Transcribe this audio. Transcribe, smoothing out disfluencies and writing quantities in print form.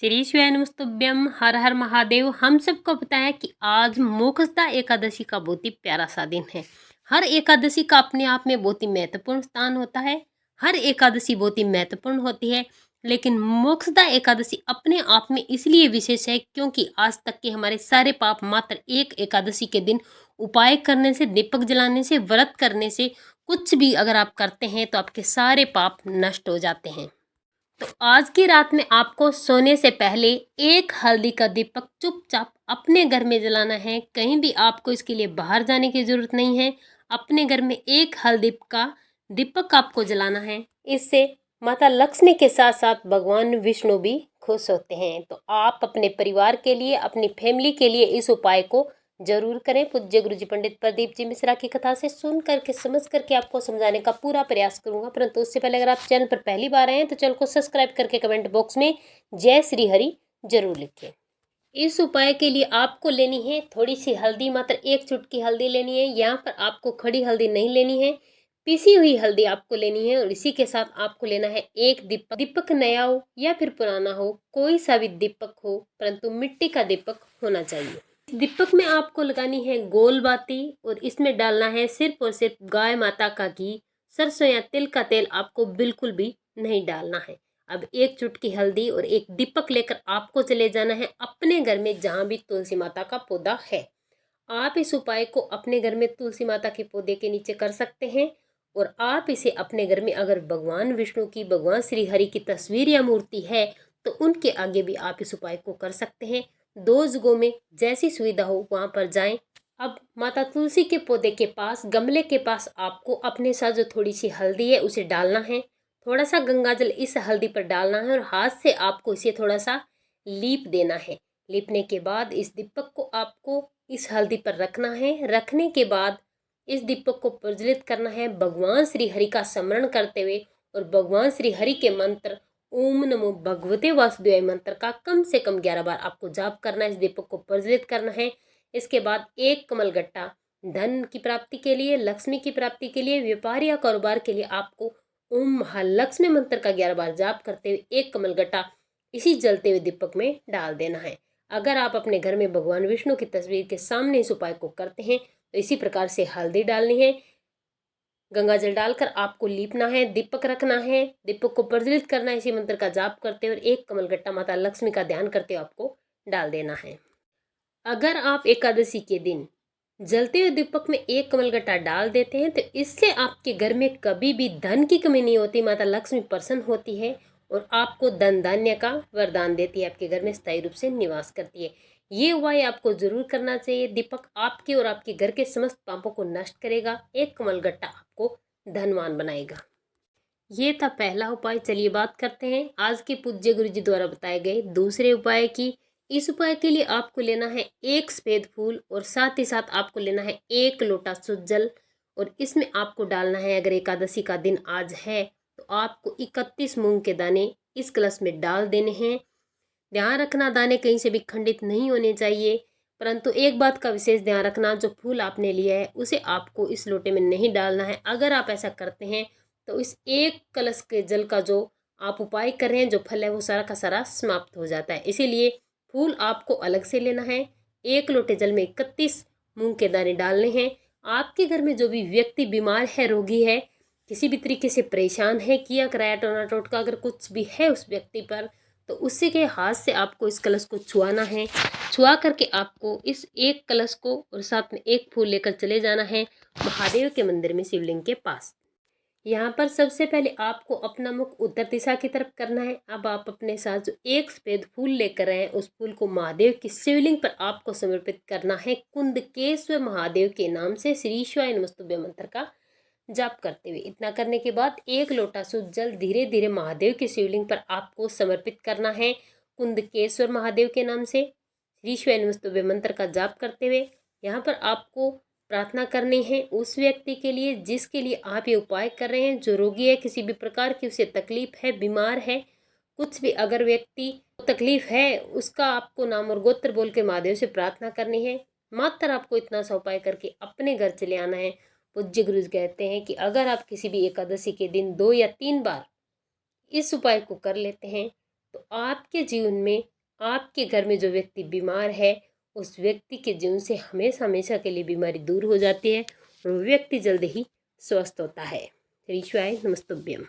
श्री शिवाय नमस्तुभ्यम। हर हर महादेव। हम सबको पता है कि आज मोक्षदा एकादशी का बहुत ही प्यारा सा दिन है। हर एकादशी का अपने आप में बहुत ही महत्वपूर्ण स्थान होता है। हर एकादशी बहुत ही महत्वपूर्ण होती है, लेकिन मोक्षदा एकादशी अपने आप में इसलिए विशेष है क्योंकि आज तक के हमारे सारे पाप मात्र एक एकादशी के दिन उपाय करने से, दीपक जलाने से, व्रत करने से, कुछ भी अगर आप करते हैं तो आपके सारे पाप नष्ट हो जाते हैं। तो आज की रात में आपको सोने से पहले एक हल्दी का दीपक चुपचाप अपने घर में जलाना है। कहीं भी आपको इसके लिए बाहर जाने की जरूरत नहीं है। अपने घर में एक हल्दी का दीपक आपको जलाना है। इससे माता लक्ष्मी के साथ साथ भगवान विष्णु भी खुश होते हैं। तो आप अपने परिवार के लिए, अपनी फैमिली के लिए इस उपाय को जरूर करें। पूज्य गुरु जी पंडित प्रदीप जी मिश्रा की कथा से सुन करके, समझ करके आपको समझाने का पूरा प्रयास करूंगा। परंतु उससे पहले अगर आप चैनल पर पहली बार आए हैं तो चैनल को सब्सक्राइब करके कमेंट बॉक्स में जय श्री हरि जरूर लिखें। इस उपाय के लिए आपको लेनी है थोड़ी सी हल्दी, मात्र एक चुटकी हल्दी लेनी है। यहाँ पर आपको खड़ी हल्दी नहीं लेनी है, पीसी हुई हल्दी आपको लेनी है। और इसी के साथ आपको लेना है एक दीपक। दीपक नया हो या फिर पुराना हो, कोई सा भी दीपक हो, परंतु मिट्टी का दीपक होना चाहिए। इस दीपक में आपको लगानी है गोल बाती और इसमें डालना है सिर्फ और सिर्फ गाय माता का घी। सरसों या तिल का तेल आपको बिल्कुल भी नहीं डालना है। अब एक चुटकी हल्दी और एक दीपक लेकर आपको चले जाना है अपने घर में जहाँ भी तुलसी माता का पौधा है। आप इस उपाय को अपने घर में तुलसी माता के पौधे के नीचे कर सकते हैं। और आप इसे अपने घर में अगर भगवान विष्णु की, भगवान श्री हरि की तस्वीर या मूर्ति है तो उनके आगे भी आप इस उपाय को कर सकते हैं। दो जगहों में जैसी सुविधा हो वहां पर जाएं। अब माता तुलसी के पौधे के पास, गमले के पास आपको अपने साथ जो थोड़ी सी हल्दी है उसे डालना है। थोड़ा सा गंगा जल इस हल्दी पर डालना है और हाथ से आपको इसे थोड़ा सा लीप देना है। लीपने के बाद इस दीपक को आपको इस हल्दी पर रखना है। रखने के बाद इस दीपक को प्रज्वलित करना है भगवान श्री हरि का स्मरण करते हुए। और भगवान श्री हरि के मंत्र ओम नमो भगवते वासुदेवाय मंत्र का कम से कम 11 बार आपको जाप करना है। इस दीपक को प्रज्वलित करना है। इसके बाद एक कमल गट्टा धन की प्राप्ति के लिए, लक्ष्मी की प्राप्ति के लिए, व्यापार या कारोबार के लिए आपको ओम महालक्ष्मी मंत्र का 11 बार जाप करते हुए एक कमल गट्टा इसी जलते हुए दीपक में डाल देना है। अगर आप अपने घर में भगवान विष्णु की तस्वीर के सामने इस उपाय को करते हैं तो इसी प्रकार से हल्दी डालनी है, गंगा जल डालकर आपको लीपना है, दीपक रखना है, दीपक को प्रज्वलित करना है इसी मंत्र का जाप करते हुए। एक कमल गट्टा माता लक्ष्मी का ध्यान करते हुए आपको डाल देना है। अगर आप एकादशी के दिन जलते हुए दीपक में एक कमल गट्टा डाल देते हैं तो इससे आपके घर में कभी भी धन की कमी नहीं होती। माता लक्ष्मी प्रसन्न होती है और आपको धन धान्य का वरदान देती है, आपके घर में स्थायी रूप से निवास करती है। ये उपाय आपको जरूर करना चाहिए। दीपक आपके और आपके घर के समस्त पापों को नष्ट करेगा। एक कमल गट्टा आपको धनवान बनाएगा। ये था पहला उपाय। चलिए बात करते हैं आज के पूज्य गुरु जी द्वारा बताए गए दूसरे उपाय की। इस उपाय के लिए आपको लेना है एक सफेद फूल और साथ ही साथ आपको लेना है एक लोटा शुद्ध जल। और इसमें आपको डालना है, अगर एकादशी का दिन आज है तो आपको 31 मूंग के दाने इस कलश में डाल देने हैं। ध्यान रखना दाने कहीं से भी खंडित नहीं होने चाहिए। परंतु एक बात का विशेष ध्यान रखना, जो फूल आपने लिया है उसे आपको इस लोटे में नहीं डालना है। अगर आप ऐसा करते हैं तो इस एक कलश के जल का जो आप उपाय कर रहे हैं, जो फल है, वो सारा का सारा समाप्त हो जाता है। इसीलिए फूल आपको अलग से लेना है। एक लोटे जल में 31 मूंग के दाने डालने हैं। आपके घर में जो भी व्यक्ति बीमार है, रोगी है, किसी भी तरीके से परेशान है, किया कराया टोना टोटका अगर कुछ भी है उस व्यक्ति पर, तो उसी के हाथ से आपको इस कलश को छुआना है। छुआ करके आपको इस एक कलश को और साथ में एक फूल लेकर चले जाना है महादेव के मंदिर में, शिवलिंग के पास। यहाँ पर सबसे पहले आपको अपना मुख उत्तर दिशा की तरफ करना है। अब आप अपने साथ जो एक सफेद फूल लेकर आए उस फूल को महादेव की शिवलिंग पर आपको समर्पित करना है। कुंदकेश्वर महादेव के नाम से श्री शिवाय नमस्तुभ्य मंत्र का जाप करते हुए। इतना करने के बाद एक लोटा शुद्ध जल धीरे धीरे महादेव की शिवलिंग पर आपको समर्पित करना है। कुंदकेश्वर महादेव के नाम से श्री शिवाय नमस्तुभ्य मंत्र का जाप करते हुए यहाँ पर आपको प्रार्थना करनी है उस व्यक्ति के लिए जिसके लिए आप ये उपाय कर रहे हैं, जो रोगी है, किसी भी प्रकार की उसे तकलीफ है, बीमार है, कुछ भी अगर व्यक्ति को तकलीफ है, उसका आपको नाम और गोत्र बोल के महादेव से प्रार्थना करनी है। मात्र आपको इतना सा उपाय करके अपने घर चले आना है। पूज्य गुरु कहते हैं कि अगर आप किसी भी एकादशी के दिन 2 या 3 बार इस उपाय को कर लेते हैं तो आपके जीवन में, आपके घर में जो व्यक्ति बीमार है, उस व्यक्ति के जीवन से हमेशा हमेशा के लिए बीमारी दूर हो जाती है और व्यक्ति जल्द ही स्वस्थ होता है। ऋषवाय नमस्तुभ्यम।